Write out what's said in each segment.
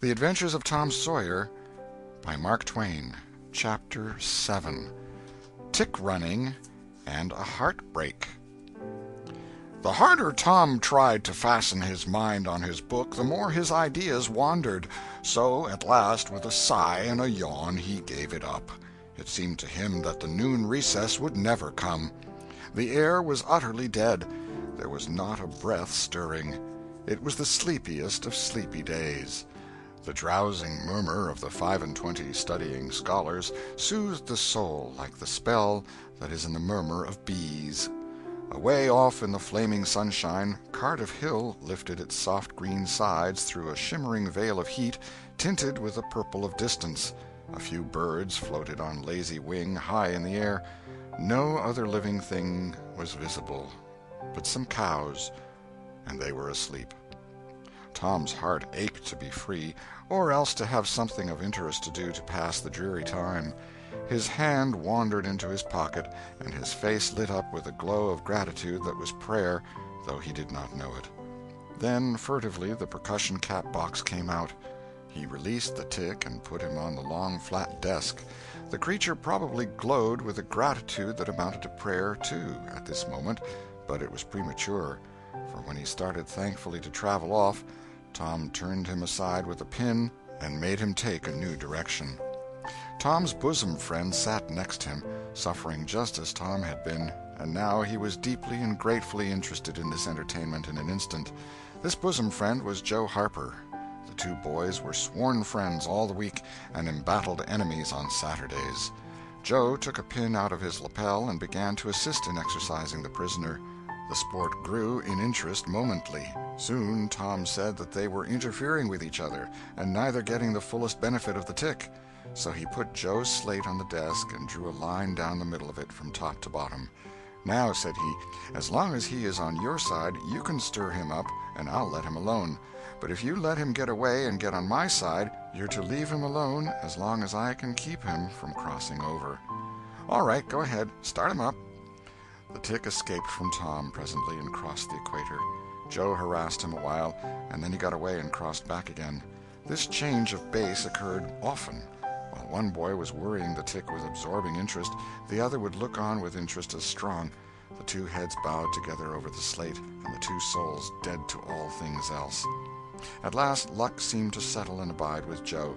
The Adventures of Tom Sawyer by Mark Twain. Chapter 7. Tick Running and a Heartbreak. The harder Tom tried to fasten his mind on his book, the more his ideas wandered. So, at last, with a sigh and a yawn, he gave it up. It seemed to him that the noon recess would never come. The air was utterly dead. There was not a breath stirring. It was the sleepiest of sleepy days. The drowsing murmur of the 25 studying scholars soothed the soul like the spell that is in the murmur of bees. Away off in the flaming sunshine, Cardiff Hill lifted its soft green sides through a shimmering veil of heat, tinted with the purple of distance. A few birds floated on lazy wing high in the air. No other living thing was visible but some cows, and they were asleep. Tom's heart ached to be free, or else to have something of interest to do to pass the dreary time. His hand wandered into his pocket, and his face lit up with a glow of gratitude that was prayer, though he did not know it. Then, furtively, the percussion cap box came out. He released the tick and put him on the long flat desk. The creature probably glowed with a gratitude that amounted to prayer, too, at this moment, but it was premature, for when he started thankfully to travel off, Tom turned him aside with a pin and made him take a new direction. Tom's bosom friend sat next him, suffering just as Tom had been, and now he was deeply and gratefully interested in this entertainment in an instant. This bosom friend was Joe Harper. The two boys were sworn friends all the week and embattled enemies on Saturdays. Joe took a pin out of his lapel and began to assist in exercising the prisoner. The sport grew in interest momently. Soon Tom said that they were interfering with each other, and neither getting the fullest benefit of the tick. So he put Joe's slate on the desk and drew a line down the middle of it from top to bottom. "Now," said he, "as long as he is on your side, you can stir him up, and I'll let him alone. But if you let him get away and get on my side, you're to leave him alone as long as I can keep him from crossing over." "All right, go ahead. Start him up." The tick escaped from Tom presently and crossed the equator. Joe harassed him a while, and then he got away and crossed back again. This change of base occurred often. While one boy was worrying the tick with absorbing interest, the other would look on with interest as strong. The two heads bowed together over the slate, and the two souls dead to all things else. At last luck seemed to settle and abide with Joe.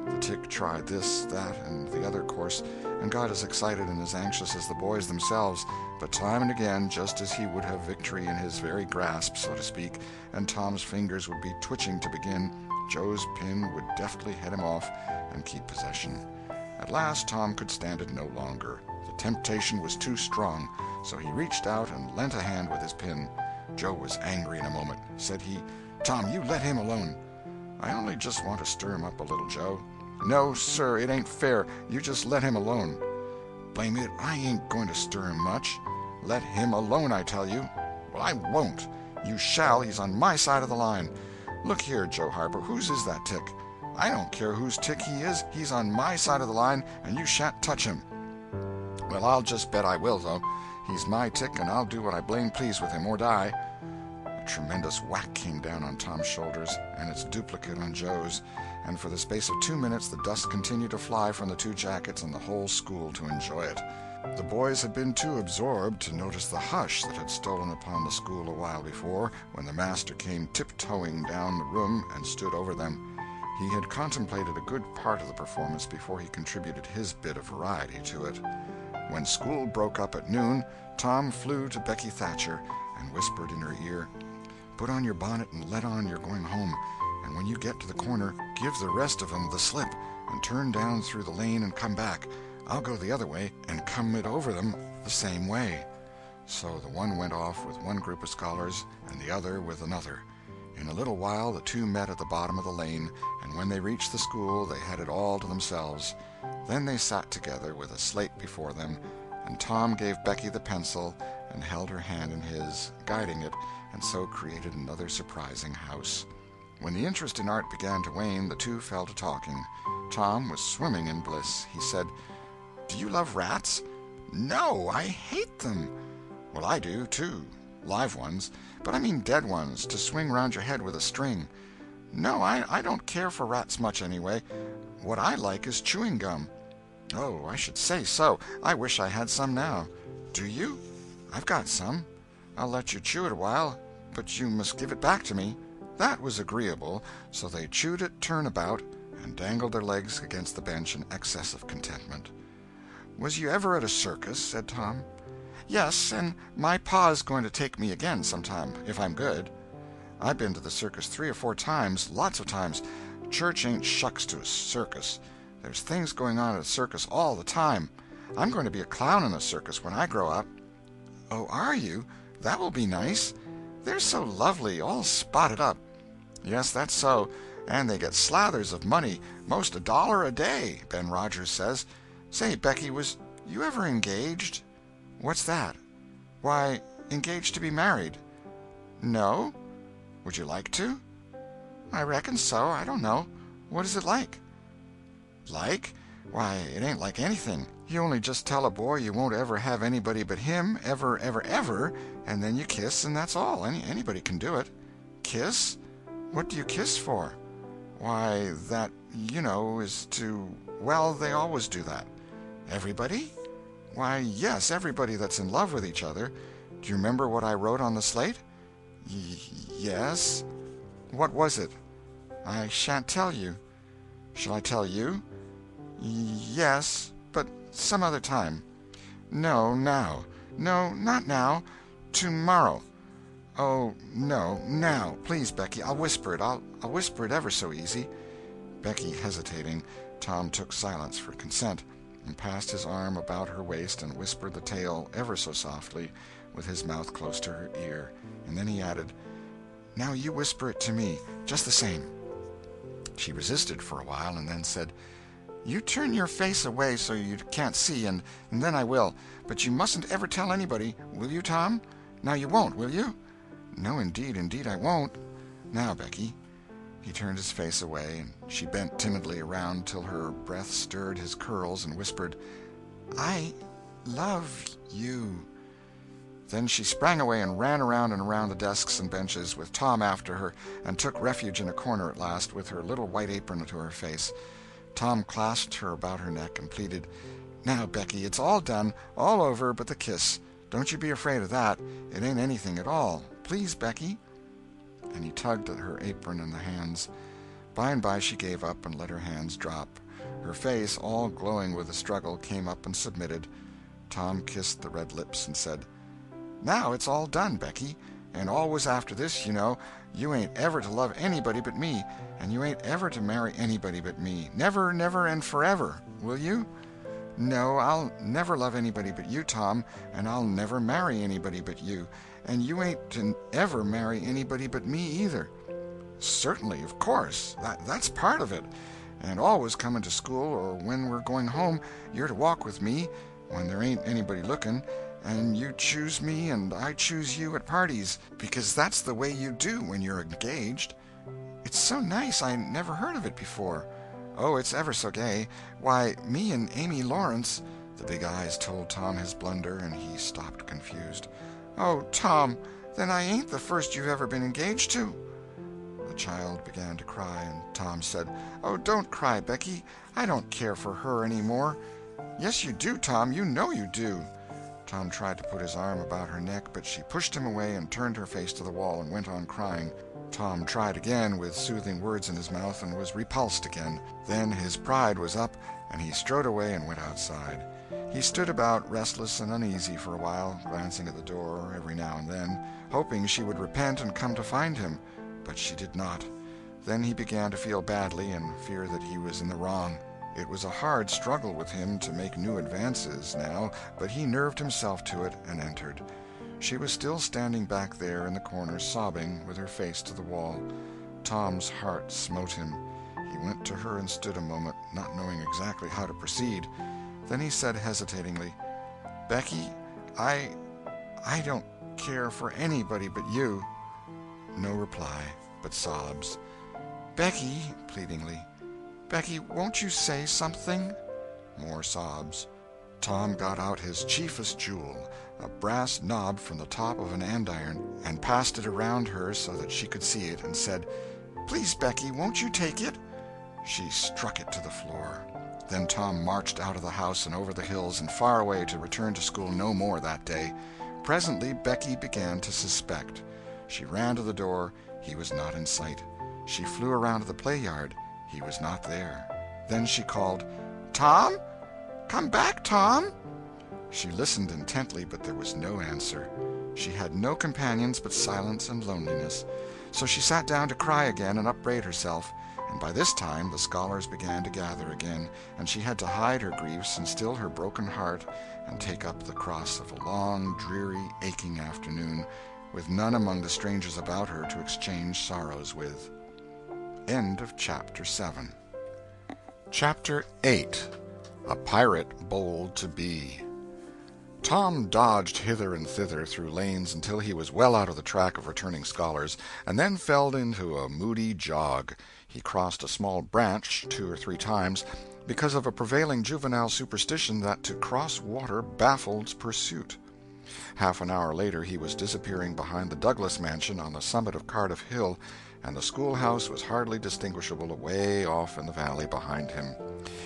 The tick tried this, that, and the other course, and got as excited and as anxious as the boys themselves, but time and again, just as he would have victory in his very grasp, so to speak, and Tom's fingers would be twitching to begin, Joe's pin would deftly head him off and keep possession. At last Tom could stand it no longer. The temptation was too strong, so he reached out and lent a hand with his pin. Joe was angry in a moment. Said he, "Tom, you let him alone." "I only just want to stir him up a little, Joe." "No, sir, it ain't fair. You just let him alone." "Blame it, I ain't going to stir him much." "Let him alone, I tell you." "Well, I won't." "You shall. He's on my side of the line." "Look here, Joe Harper, whose is that tick?" "I don't care whose tick he is. He's on my side of the line, and you shan't touch him." "Well, I'll just bet I will, though. He's my tick, and I'll do what I blame please with him, or die." A tremendous whack came down on Tom's shoulders, and its duplicate on Joe's, and for the space of 2 minutes the dust continued to fly from the two jackets and the whole school to enjoy it. The boys had been too absorbed to notice the hush that had stolen upon the school a while before, when the master came tiptoeing down the room and stood over them. He had contemplated a good part of the performance before he contributed his bit of variety to it. When school broke up at noon, Tom flew to Becky Thatcher and whispered in her ear, "Put on your bonnet and let on you're going home, and when you get to the corner, give the rest of 'em the slip, and turn down through the lane and come back. I'll go the other way, and come it over them the same way." So the one went off with one group of scholars, and the other with another. In a little while the two met at the bottom of the lane, and when they reached the school they had it all to themselves. Then they sat together with a slate before them, and Tom gave Becky the pencil and held her hand in his, guiding it, and so created another surprising house. When the interest in art began to wane, the two fell to talking. Tom was swimming in bliss. He said, "Do you love rats?" "No, I hate them." "Well, I do, too. Live ones. But I mean dead ones, to swing round your head with a string." No, I don't care for rats much anyway. What I like is chewing gum. Oh, I should say so. I wish I had some now. Do you? I've got some. I'll let you chew it a while, but you must give it back to me. That was agreeable, so they chewed it turnabout and dangled their legs against the bench in excess of contentment. Was you ever at a circus? Said Tom. Yes, and my pa's going to take me again sometime, if I'm good. I've been to the circus 3 or 4 times, lots of times. Church ain't shucks to a circus. There's things going on at a circus all the time. I'm going to be a clown in a circus when I grow up. Oh, are you? That will be nice. They're so lovely, all spotted up. Yes, that's so, and they get slathers of money, most $1 a day, Ben Rogers says. Say, Becky, was you ever engaged? What's that? Why, engaged to be married. No? Would you like to? I reckon so. I don't know. What is it like? Like? Why, it ain't like anything. You only just tell a boy you won't ever have anybody but him, ever, ever, ever, and then you kiss, and that's all. Anybody can do it. Kiss? What do you kiss for? Why, that, is to... Well, they always do that. Everybody? Why, yes, everybody that's in love with each other. Do you remember what I wrote on the slate? Yes. What was it? I shan't tell you. Shall I tell you? Yes, but some other time. No, now. No, not now. Tomorrow. Oh, no, now. Please, Becky, I'll whisper it. I'll whisper it ever so easy. Becky hesitating, Tom took silence for consent, and passed his arm about her waist and whispered the tale ever so softly, with his mouth close to her ear, and then he added, Now you whisper it to me, just the same. She resisted for a while, and then said, You turn your face away so you can't see, and then I will. But you mustn't ever tell anybody, will you, Tom? Now you won't, will you? No, indeed I won't. Now, Becky. He turned his face away, and she bent timidly around till her breath stirred his curls and whispered, I love you. Then she sprang away and ran around and around the desks and benches, with Tom after her, and took refuge in a corner at last, with her little white apron to her face. Tom clasped her about her neck and pleaded, Now, Becky, it's all done, all over but the kiss. Don't you be afraid of that. It ain't anything at all. Please, Becky. And he tugged at her apron and the hands. By and by she gave up and let her hands drop. Her face, all glowing with the struggle, came up and submitted. Tom kissed the red lips and said, Now it's all done, Becky, and always after this, you ain't ever to love anybody but me, and you ain't ever to marry anybody but me. Never, never, and forever. Will you? No, I'll never love anybody but you, Tom, and I'll never marry anybody but you, and you ain't to ever marry anybody but me either. Certainly, of course. That's part of it. And always coming to school, or when we're going home, you're to walk with me, when there ain't anybody looking, and you choose me and I choose you at parties, because that's the way you do when you're engaged. It's so nice, I never heard of it before. Oh, it's ever so gay. Why, me and Amy Lawrence... The big eyes told Tom his blunder, and he stopped confused. Oh, Tom, then I ain't the first you've ever been engaged to. The child began to cry, and Tom said, Oh, don't cry, Becky. I don't care for her any more. Yes, you do, Tom. You know you do. Tom tried to put his arm about her neck, but she pushed him away and turned her face to the wall and went on crying. Tom tried again with soothing words in his mouth and was repulsed again. Then his pride was up, and he strode away and went outside. He stood about, restless and uneasy for a while, glancing at the door every now and then, hoping she would repent and come to find him, but she did not. Then he began to feel badly and fear that he was in the wrong. It was a hard struggle with him to make new advances now, but he nerved himself to it and entered. She was still standing back there in the corner, sobbing, with her face to the wall. Tom's heart smote him. He went to her and stood a moment, not knowing exactly how to proceed. Then he said hesitatingly, Becky, I don't care for anybody but you. No reply, but sobs. Becky, pleadingly, Becky, won't you say something? More sobs. Tom got out his chiefest jewel, a brass knob from the top of an andiron, and passed it around her so that she could see it, and said, Please, Becky, won't you take it?" She struck it to the floor. Then Tom marched out of the house and over the hills and far away to return to school no more that day. Presently Becky began to suspect. She ran to the door. He was not in sight. She flew around to the play yard. He was not there. Then she called, "Tom? Come back, Tom!" She listened intently, but there was no answer. She had no companions but silence and loneliness. So she sat down to cry again and upbraid herself. And by this time the scholars began to gather again, and she had to hide her griefs and still her broken heart and take up the cross of a long, dreary, aching afternoon, with none among the strangers about her to exchange sorrows with. End of Chapter 7. Chapter 8. A Pirate Bold to Be. Tom dodged hither and thither through lanes until he was well out of the track of returning scholars, and then fell into a moody jog. He crossed a small branch 2 or 3 times, because of a prevailing juvenile superstition that to cross water baffled pursuit. Half an hour later he was disappearing behind the Douglas mansion on the summit of Cardiff Hill, and the schoolhouse was hardly distinguishable away off in the valley behind him.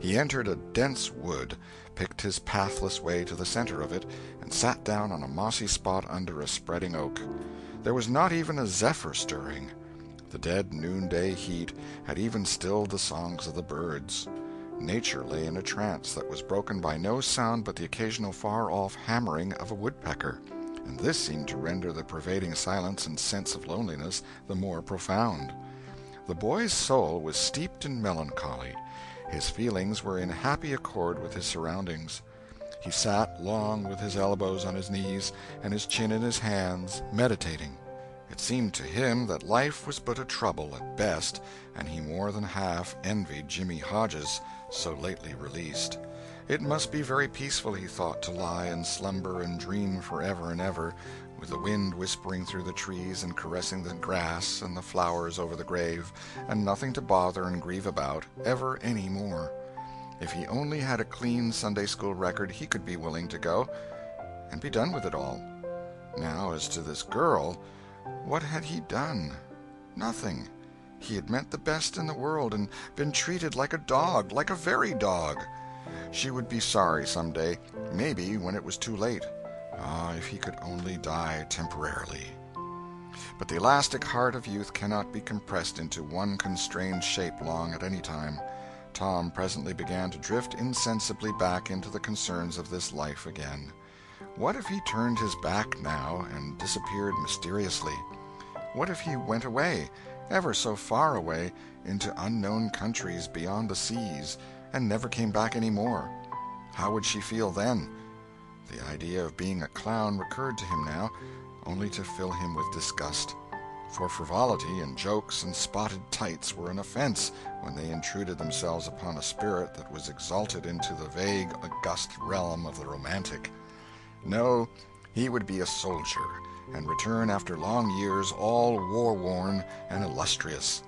He entered a dense wood, picked his pathless way to the center of it, and sat down on a mossy spot under a spreading oak. There was not even a zephyr stirring. The dead noonday heat had even stilled the songs of the birds. Nature lay in a trance that was broken by no sound but the occasional far-off hammering of a woodpecker, and this seemed to render the pervading silence and sense of loneliness the more profound. The boy's soul was steeped in melancholy. His feelings were in happy accord with his surroundings. He sat long with his elbows on his knees and his chin in his hands, meditating. It seemed to him that life was but a trouble at best, and he more than half envied Jimmy Hodges, so lately released. It must be very peaceful, he thought, to lie and slumber and dream forever and ever, with the wind whispering through the trees and caressing the grass and the flowers over the grave, and nothing to bother and grieve about, ever any more. If he only had a clean Sunday-school record, he could be willing to go, and be done with it all. Now, as to this girl, what had he done? Nothing. He had meant the best in the world, and been treated like a dog, like a very dog. She would be sorry some day, maybe when it was too late. Ah, if he could only die temporarily. But the elastic heart of youth cannot be compressed into one constrained shape long at any time. Tom presently began to drift insensibly back into the concerns of this life again. What if he turned his back now and disappeared mysteriously? What if he went away, ever so far away, into unknown countries beyond the seas, and never came back any more? How would she feel then? The idea of being a clown recurred to him now, only to fill him with disgust. For frivolity and jokes and spotted tights were an offense when they intruded themselves upon a spirit that was exalted into the vague, august realm of the romantic. No, he would be a soldier, and return after long years all war-worn and illustrious.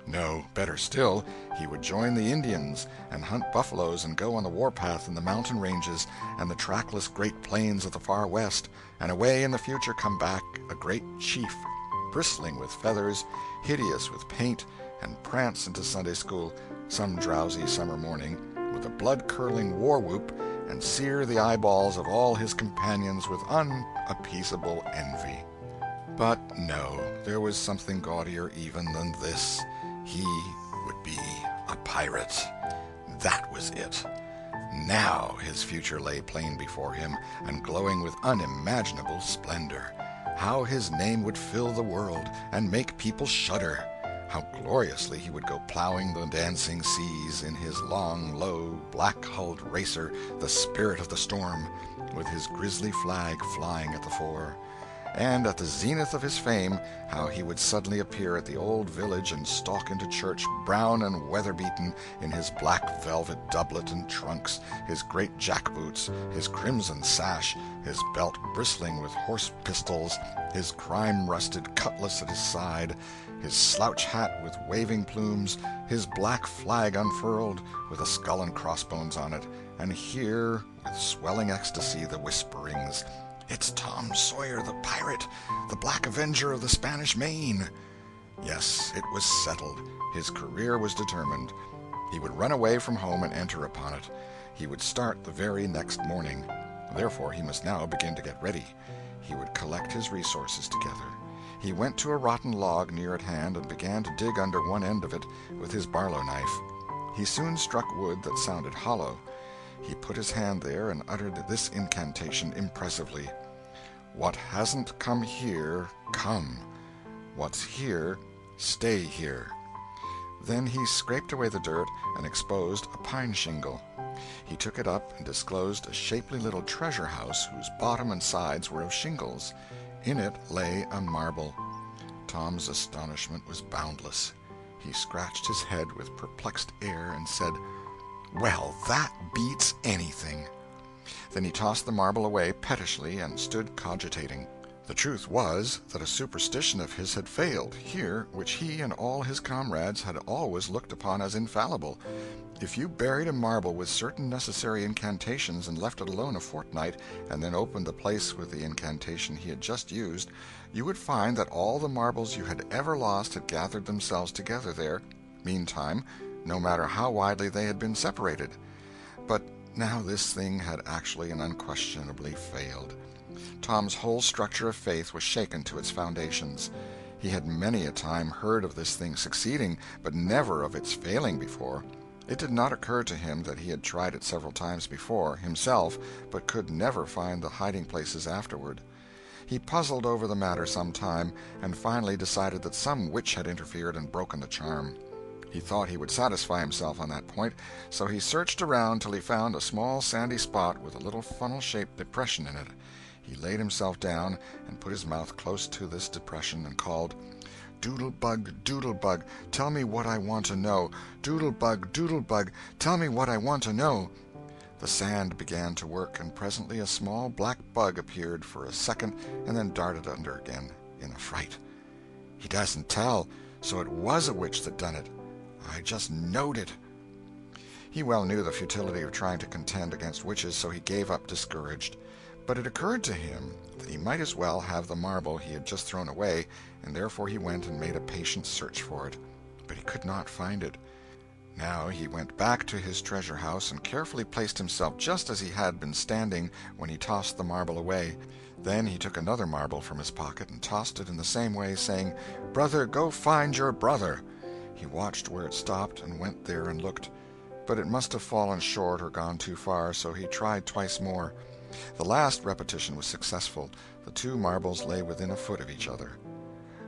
No, better still, he would join the Indians, and hunt buffaloes and go on the warpath in the mountain ranges and the trackless great plains of the far west, and away in the future come back a great chief, bristling with feathers, hideous with paint, and prance into Sunday school some drowsy summer morning with a blood-curdling war-whoop, and sear the eyeballs of all his companions with unappeasable envy. But no, there was something gaudier even than this. He would be a pirate. That was it. Now his future lay plain before him, and glowing with unimaginable splendor. How his name would fill the world, and make people shudder. How gloriously he would go plowing the dancing seas in his long, low, black-hulled racer, the Spirit of the Storm, with his grisly flag flying at the fore. And at the zenith of his fame, how he would suddenly appear at the old village and stalk into church, brown and weather-beaten, in his black velvet doublet and trunks, his great jack-boots, his crimson sash, his belt bristling with horse pistols, his crime-rusted cutlass at his side, his slouch hat with waving plumes, his black flag unfurled, with a skull and crossbones on it, and hear, with swelling ecstasy, the whisperings, "It's Tom Sawyer the pirate, the Black Avenger of the Spanish Main." Yes, it was settled. His career was determined. He would run away from home and enter upon it. He would start the very next morning. Therefore he must now begin to get ready. He would collect his resources together. He went to a rotten log near at hand and began to dig under one end of it with his barlow knife. He soon struck wood that sounded hollow. He put his hand there and uttered this incantation impressively: "What hasn't come here, come. What's here, stay here." Then he scraped away the dirt and exposed a pine shingle. He took it up and disclosed a shapely little treasure house whose bottom and sides were of shingles. In it lay a marble. Tom's astonishment was boundless. He scratched his head with perplexed air and said, "Well, that beats anything." Then he tossed the marble away pettishly and stood cogitating. The truth was that a superstition of his had failed here which he and all his comrades had always looked upon as infallible. If you buried a marble with certain necessary incantations and left it alone a fortnight, and then opened the place with the incantation he had just used, you would find that all the marbles you had ever lost had gathered themselves together there, meantime, no matter how widely they had been separated. But now this thing had actually and unquestionably failed. Tom's whole structure of faith was shaken to its foundations. He had many a time heard of this thing succeeding, but never of its failing before. It did not occur to him that he had tried it several times before, himself, but could never find the hiding-places afterward. He puzzled over the matter some time, and finally decided that some witch had interfered and broken the charm. He thought he would satisfy himself on that point, so he searched around till he found a small sandy spot with a little funnel-shaped depression in it. He laid himself down and put his mouth close to this depression and called, "Doodle-bug, doodle-bug, tell me what I want to know. Doodle-bug, doodle-bug, tell me what I want to know." The sand began to work, and presently a small black bug appeared for a second and then darted under again in a fright. "He doesn't tell, so it was a witch that done it. I just knowed it." He well knew the futility of trying to contend against witches, so he gave up discouraged. But it occurred to him that he might as well have the marble he had just thrown away, and therefore he went and made a patient search for it. But he could not find it. Now he went back to his treasure house and carefully placed himself just as he had been standing when he tossed the marble away. Then he took another marble from his pocket and tossed it in the same way, saying, "Brother, go find your brother." He watched where it stopped and went there and looked. But it must have fallen short or gone too far, so he tried twice more. The last repetition was successful. The two marbles lay within a foot of each other.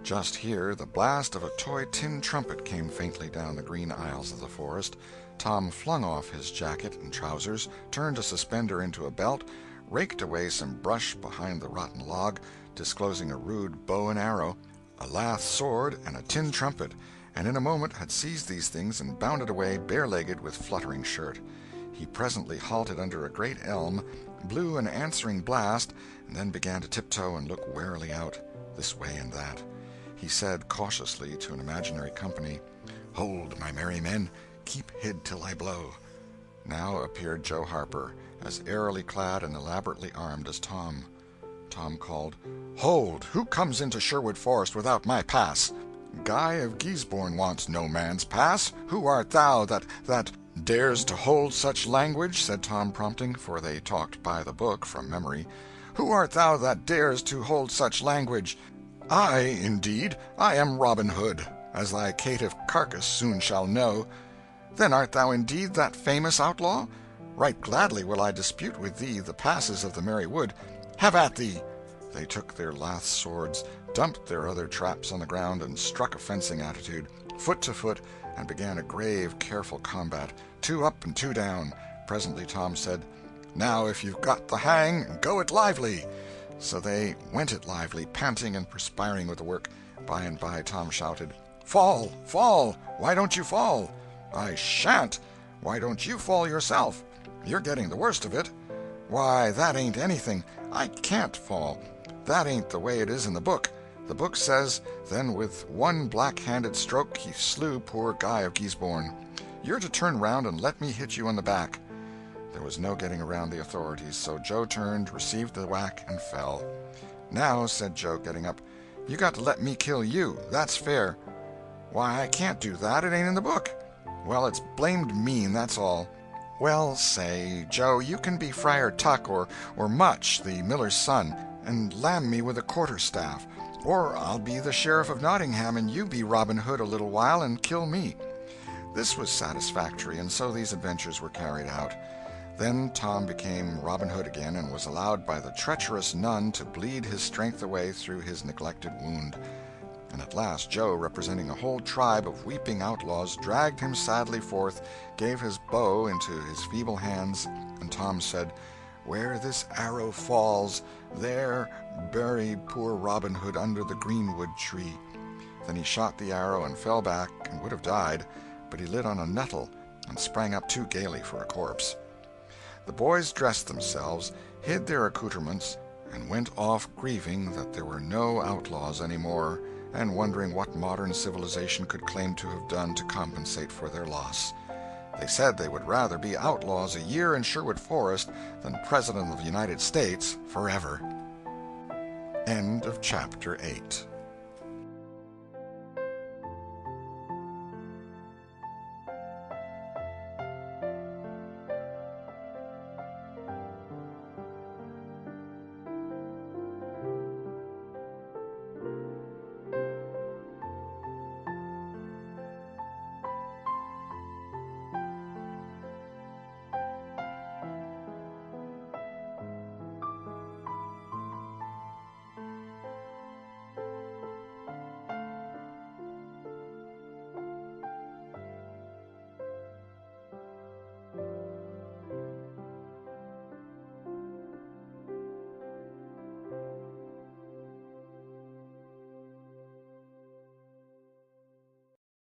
Just here the blast of a toy tin trumpet came faintly down the green aisles of the forest. Tom flung off his jacket and trousers, turned a suspender into a belt, raked away some brush behind the rotten log, disclosing a rude bow and arrow, a lath sword, and a tin trumpet, and in a moment had seized these things and bounded away bare-legged with fluttering shirt. He presently halted under a great elm, blew an answering blast, and then began to tiptoe and look warily out, this way and that. He said cautiously to an imaginary company, "Hold, my merry men, keep hid till I blow." Now appeared Joe Harper, as airily clad and elaborately armed as Tom. Tom called, "Hold! Who comes into Sherwood Forest without my pass?" "Guy of Guisborne wants no man's pass. Who art thou that dares to hold such language?" said Tom, prompting, for they talked by the book from memory. "Who art thou that dares to hold such language?" "I, indeed. I am Robin Hood, as thy caitiff carcass soon shall know." "Then art thou indeed that famous outlaw? Right gladly will I dispute with thee the passes of the merry wood. Have at thee!" They took their lath swords, dumped their other traps on the ground, and struck a fencing attitude, foot to foot, and began a grave, careful combat, two up and two down. Presently Tom said, "Now if you've got the hang, go it lively." So they went it lively, panting and perspiring with the work. By and by Tom shouted, "Fall! Fall! Why don't you fall?" "I shan't." "Why don't you fall yourself?" "You're getting the worst of it." "Why, that ain't anything. I can't fall. That ain't the way it is in the book. The book says, 'Then with one black-handed stroke he slew poor Guy of Guisborne.' You're to turn round and let me hit you on the back." There was no getting around the authorities, so Joe turned, received the whack, and fell. "Now," said Joe, getting up, "you got to let me kill you. That's fair." "Why, I can't do that. It ain't in the book." "Well, it's blamed mean, that's all." "Well, say, Joe, you can be Friar Tuck or Much, the miller's son, and lamb me with a quarter-staff. Or I'll be the Sheriff of Nottingham, and you be Robin Hood a little while and kill me." This was satisfactory, and so these adventures were carried out. Then Tom became Robin Hood again, and was allowed by the treacherous nun to bleed his strength away through his neglected wound. And at last Joe, representing a whole tribe of weeping outlaws, dragged him sadly forth, gave his bow into his feeble hands, and Tom said, "Where this arrow falls, there bury poor Robin Hood under the greenwood tree." Then he shot the arrow and fell back, and would have died, but he lit on a nettle and sprang up too gaily for a corpse. The boys dressed themselves, hid their accoutrements, and went off grieving that there were no outlaws any more, and wondering what modern civilization could claim to have done to compensate for their loss. They said they would rather be outlaws a year in Sherwood Forest than President of the United States forever. End of chapter 8.